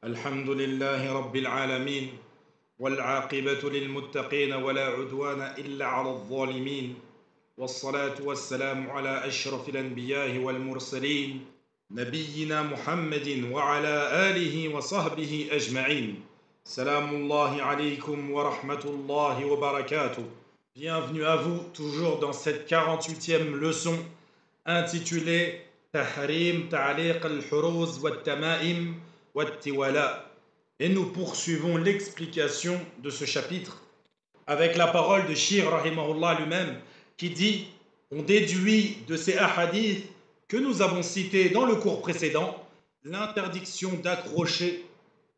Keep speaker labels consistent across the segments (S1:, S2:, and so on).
S1: الحمد لله رب العالمين والعاقبة للمتقين ولا عدوان إلا على الظالمين والصلاة والسلام على أشرف الأنبياء والمرسلين نبينا محمد وعلى آله وصحبه أجمعين سلام الله عليكم ورحمة الله وبركاته. Bienvenue à vous, toujours dans cette 48e leçon intitulée Tahrim Ta'liq al-Huruz wa Tamaim wa Tiwala. Et nous poursuivons l'explication de ce chapitre avec la parole de Shir Rahimahullah lui-même qui dit: on déduit de ces ahadiths que nous avons cités dans le cours précédent l'interdiction d'accrocher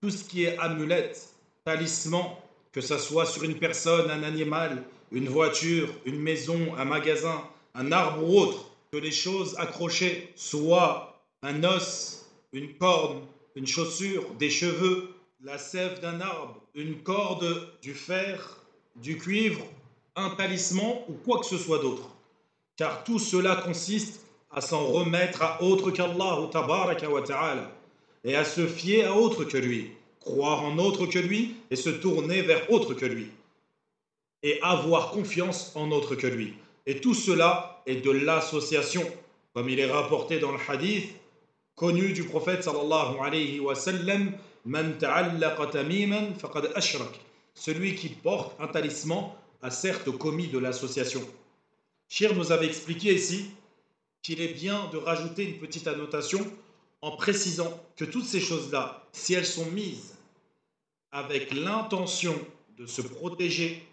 S1: tout ce qui est amulette, talisman, que ce soit sur une personne, un animal, une voiture, une maison, un magasin, un arbre ou autre, que les choses accrochées soient un os, une corne, une chaussure, des cheveux, la sève d'un arbre, une corde, du fer, du cuivre, un talisman ou quoi que ce soit d'autre. Car tout cela consiste à s'en remettre à autre qu'Allah tabaraka wa ta'ala et à se fier à autre que lui, croire en autre que lui et se tourner vers autre que lui et avoir confiance en autre que lui. Et tout cela est de l'association, comme il est rapporté dans le hadith connu du prophète sallallahu alayhi wa sallam: Man ta'allaqa tamiman faqad ashrak. Celui qui porte un talisman a certes commis de l'association. Shir nous avait expliqué ici qu'il est bien de rajouter une petite annotation en précisant que toutes ces choses-là, si elles sont mises avec l'intention de se protéger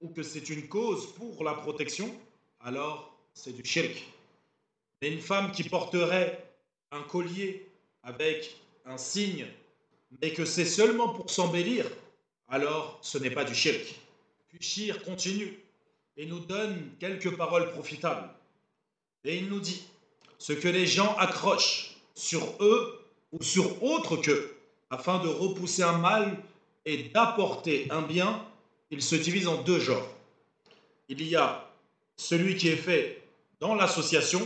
S1: ou que c'est une cause pour la protection, alors c'est du shirk. Mais une femme qui porterait un collier avec un signe, mais que c'est seulement pour s'embellir, alors ce n'est pas du shirk. Puis Shir continue et nous donne quelques paroles profitables. Et il nous dit: ce que les gens accrochent sur eux ou sur autre qu'eux, afin de repousser un mal et d'apporter un bien, il se divise en deux genres. Il y a celui qui est fait dans l'association,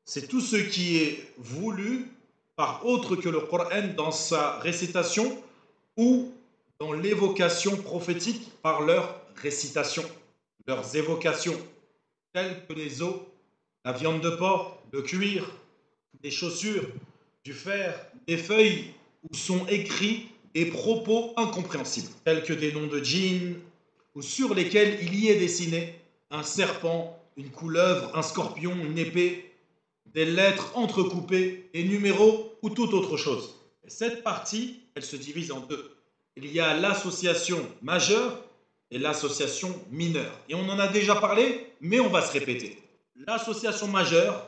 S1: c'est tout ce qui est voulu par autre que le Coran dans sa récitation ou dans l'évocation prophétique par leur récitation, leurs évocations, telles que les os, la viande de porc, le cuir, des chaussures, du fer, des feuilles où sont écrits des propos incompréhensibles, tels que des noms de djinns, ou sur lesquels il y est dessiné un serpent, une couleuvre, un scorpion, une épée, des lettres entrecoupées, des numéros ou toute autre chose. Et cette partie, elle se divise en deux. Il y a l'association majeure et l'association mineure. Et on en a déjà parlé, mais on va se répéter. L'association majeure,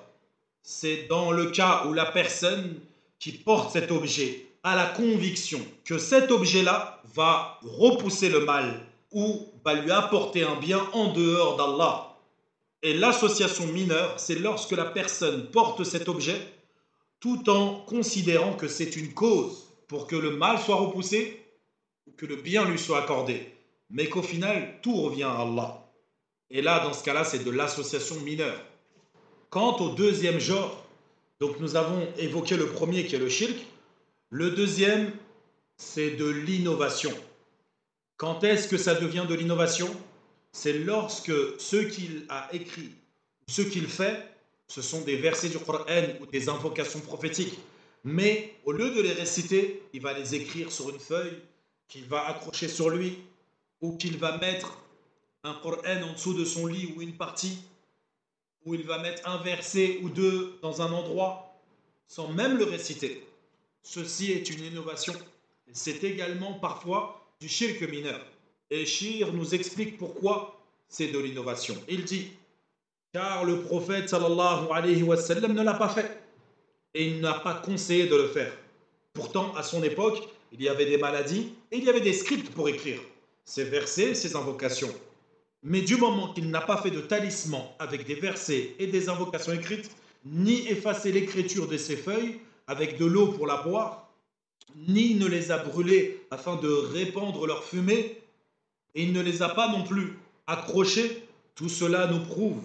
S1: c'est dans le cas où la personne qui porte cet objet a la conviction que cet objet-là va repousser le mal ou va lui apporter un bien en dehors d'Allah. Et l'association mineure, c'est lorsque la personne porte cet objet tout en considérant que c'est une cause pour que le mal soit repoussé ou que le bien lui soit accordé, mais qu'au final, tout revient à Allah. Et là, dans ce cas-là, c'est de l'association mineure. Quant au deuxième genre, donc nous avons évoqué le premier qui est le shirk, le deuxième, c'est de l'innovation. Quand est-ce que ça devient de l'innovation? C'est lorsque ce qu'il a écrit, ce qu'il fait, ce sont des versets du Coran ou des invocations prophétiques. Mais au lieu de les réciter, il va les écrire sur une feuille qu'il va accrocher sur lui ou qu'il va mettre un Coran en dessous de son lit ou une partie, où il va mettre un verset ou deux dans un endroit sans même le réciter. Ceci est une innovation. C'est également parfois du shirk mineur. Et Shir nous explique pourquoi c'est de l'innovation. Il dit: car le prophète sallallahu alayhi wa sallam ne l'a pas fait et il n'a pas conseillé de le faire. Pourtant, à son époque, il y avait des maladies et il y avait des scripts pour écrire ces versets, ces invocations. Mais du moment qu'il n'a pas fait de talisman avec des versets et des invocations écrites, ni effacé l'écriture de ces feuilles avec de l'eau pour la boire, ni ne les a brûlées afin de répandre leur fumée, et il ne les a pas non plus accrochées, tout cela nous prouve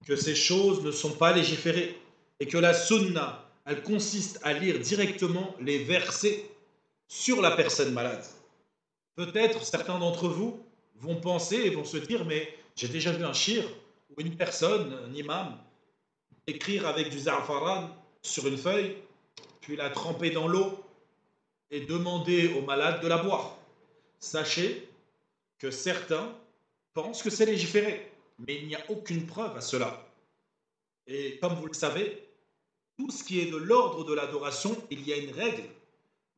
S1: que ces choses ne sont pas légiférées et que la sunna, elle consiste à lire directement les versets
S2: sur la personne malade. Peut-être certains d'entre vous vont penser et vont se dire, mais j'ai déjà vu un shir ou une personne, un imam, écrire avec du za'afaran sur une feuille, puis la tremper dans l'eau et demander au malade de la boire. Sachez que certains pensent que c'est légiféré, mais il n'y a aucune preuve à cela. Et comme vous le savez, tout ce qui est de l'ordre de l'adoration, il y a une règle.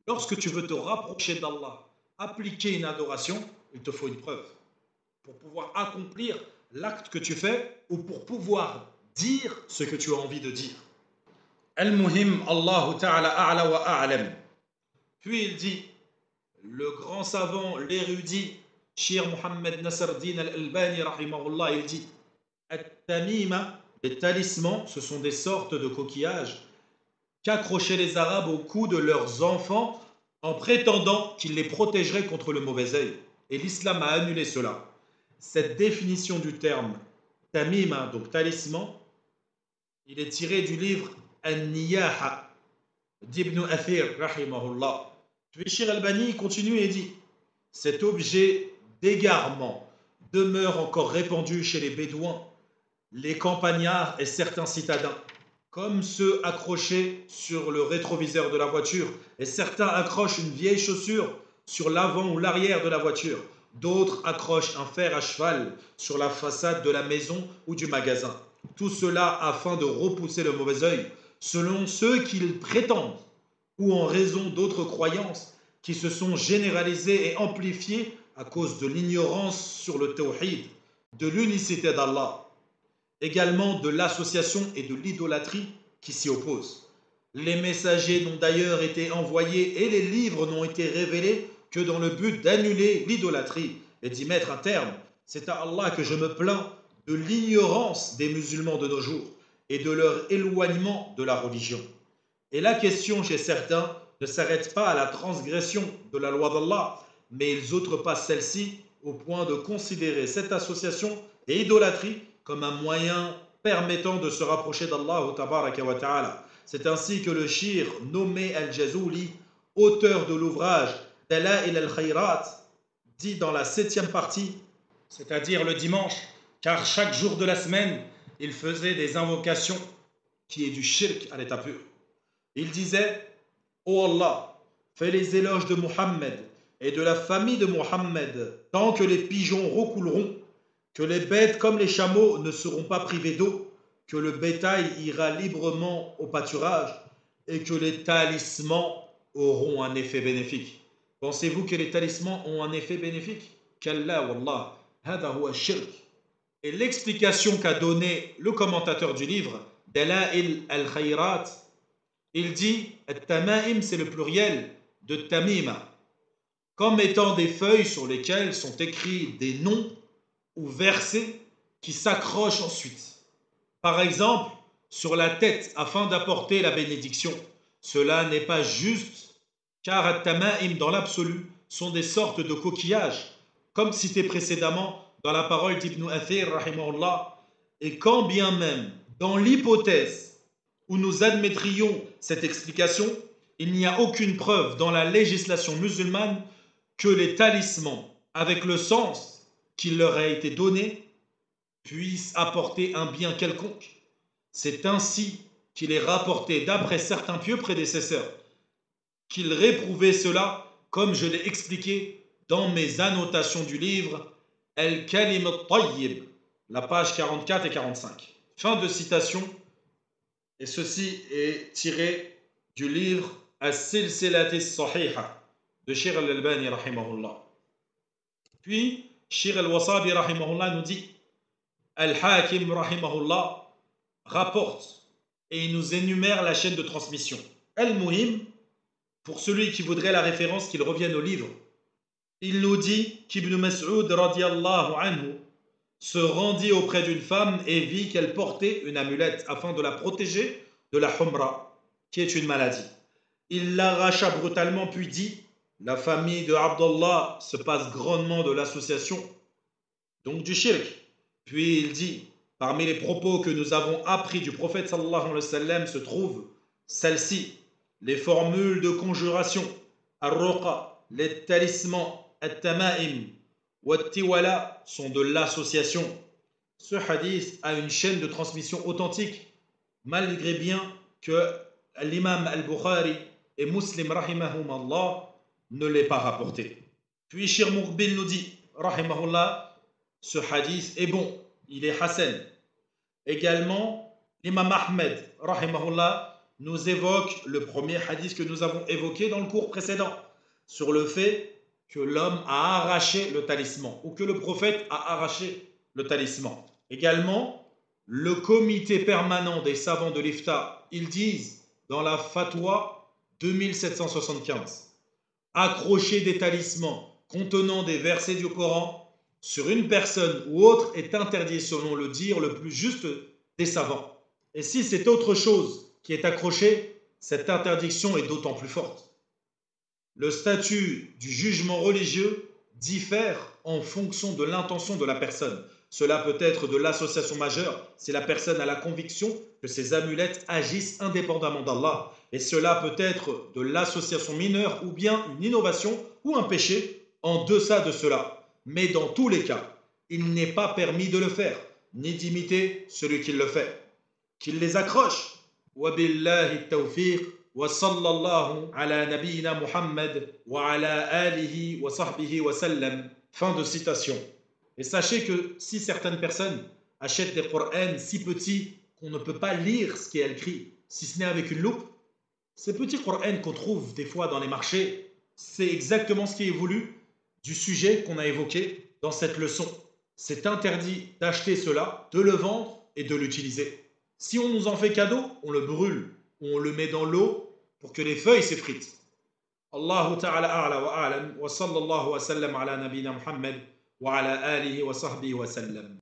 S2: Lorsque tu veux te rapprocher d'Allah, appliquer une adoration, il te faut une preuve pour pouvoir accomplir l'acte que tu fais ou pour pouvoir dire ce que tu as envie de dire. Al-Muhim, Allahu Ta'ala a'la wa a'lam. Puis il dit, le grand savant, l'érudit, Shir Muhammad Nasruddin al-Albani, rahimahullah, il dit, At-Tamima, les talismans, ce sont des sortes de coquillages qu'accrochaient les Arabes au cou de leurs enfants en prétendant qu'ils les protégeraient contre le mauvais œil. Et l'islam a annulé cela. Cette définition du terme tamima, donc talisman, il est tiré du livre An-Niyaha d'Ibn Athir, rahimahullah. Puis Shir Albani continue et dit, cet objet d'égarement demeure encore répandu chez les Bédouins, les campagnards et certains citadins, comme ceux accrochés sur le rétroviseur de la voiture, et certains accrochent une vieille chaussure sur l'avant ou l'arrière de la voiture. D'autres accrochent un fer à cheval sur la façade de la maison ou du magasin. Tout cela afin de repousser le mauvais œil, selon ceux qu'ils prétendent, ou en raison d'autres croyances qui se sont généralisées et amplifiées à cause de l'ignorance sur le tawhid, de l'unicité d'Allah, également de l'association et de l'idolâtrie qui s'y opposent. Les messagers n'ont d'ailleurs été envoyés et les livres n'ont été révélés que dans le but d'annuler l'idolâtrie et d'y mettre un terme. C'est à Allah que je me plains de l'ignorance des musulmans de nos jours et de leur éloignement de la religion. Et la question chez certains ne s'arrête pas à la transgression de la loi d'Allah, mais ils outrepassent celle-ci au point de considérer cette association et idolâtrie comme un moyen permettant de se rapprocher d'Allah tabaraka wa ta'ala. C'est ainsi que le shir nommé Al-Jazouli, auteur de l'ouvrage Dala'il al-Khayrat, dit dans la 7e partie, c'est-à-dire le dimanche, car chaque jour de la semaine, il faisait des invocations qui est du shirk à l'état pur. Il disait, ô Allah, fais les éloges de Muhammad et de la famille de Muhammad tant que les pigeons recouleront, que les bêtes comme les chameaux ne seront pas privés d'eau, que le bétail ira librement au pâturage et que les talismans auront un effet bénéfique. Pensez-vous que les talismans ont un effet bénéfique? Kalla wallah, hada huwa shirk. Et l'explication qu'a donnée le commentateur du livre, Dala'il al-Khayrat, il dit, At-Tamaim, c'est le pluriel de Tamima, comme étant des feuilles sur lesquelles sont écrits des noms ou versets qui s'accrochent ensuite. Par exemple, sur la tête afin d'apporter la bénédiction. Cela n'est pas juste, car At-Tamaim, dans l'absolu, sont des sortes de coquillages, comme cité précédemment dans la parole d'Ibn Athir, rahimahullah, et quand bien même, dans l'hypothèse où nous admettrions cette explication, il n'y a aucune preuve dans la législation musulmane que les talismans, avec le sens qui leur a été donné, puissent apporter un bien quelconque. C'est ainsi qu'il est rapporté d'après certains pieux prédécesseurs qu'ils réprouvaient cela, comme je l'ai expliqué dans mes annotations du livre Al-Kalim al-Tayyib, la page 44 et 45. Fin de citation. Et ceci est tiré du livre As-Silsilat as-Sahiha de Shir al-Albani rahimahullah. Puis Shir al-Wasabi rahimahullah nous dit, Al-Hakim rahimahullah rapporte et il nous énumère la chaîne de transmission. Al-Muhim, pour celui qui voudrait la référence, qu'il revienne au livre. Il nous dit qu'Ibn Mas'ud radiallahu anhu se rendit auprès d'une femme et vit qu'elle portait une amulette afin de la protéger de la humra, qui est une maladie. Il l'arracha brutalement puis dit, la famille de Abdallah se passe grandement de l'association, donc du shirk. Puis il dit, parmi les propos que nous avons appris du prophète sallallahu alayhi wa sallam se trouvent celle-ci, les formules de conjuration, Al-Ruqa, les talismans, Al-Tama'im ou Al-Tiwala sont de l'association. Ce hadith a une chaîne de transmission authentique, malgré bien que l'imam al-Bukhari et Muslim rahimahumullah ne l'aient pas rapporté. Puis Shir Muqbil nous dit, rahimahullah, ce hadith est bon, il est hasan. Également, l'imam Ahmed, rahimahullah, nous évoque le premier hadith que nous avons évoqué dans le cours précédent, sur le fait que l'homme a arraché le talisman, ou que le prophète a arraché le talisman. Également, le comité permanent des savants de l'Ifta, ils disent dans la fatwa 2775, accrocher des talismans contenant des versets du Coran sur une personne ou autre est interdit selon le dire le plus juste des savants. Et si c'est autre chose qui est accroché, cette interdiction est d'autant plus forte. Le statut du jugement religieux diffère en fonction de l'intention de la personne. Cela peut être de l'association majeure si la personne a la conviction que ces amulettes agissent indépendamment d'Allah. Et cela peut être de l'association mineure ou bien une innovation ou un péché en deçà de cela. Mais dans tous les cas, il n'est pas permis de le faire, ni d'imiter celui qui le fait. Qu'il les accroche. Wabillahi tawfiq. وصلى الله على نبينا محمد وعلى آله وصحبه وسلم. Fin de citation. Et sachez que si certaines personnes achètent des Qur'ans si petits qu'on ne peut pas lire ce qui est écrit, si ce n'est avec une loupe, ces petits Qur'ans qu'on trouve des fois dans les marchés, c'est exactement ce qui est voulu du sujet qu'on a évoqué dans cette leçon. C'est interdit d'acheter cela, de le vendre et de l'utiliser. Si on nous en fait cadeau, on le brûle ou on le met dans l'eau pour que les feuilles s'effritent. Allahu ta'ala a'la wa a'lam wa sallallahu wa sallam ala nabina Muhammad wa ala alihi wa sahbihi wa sallam.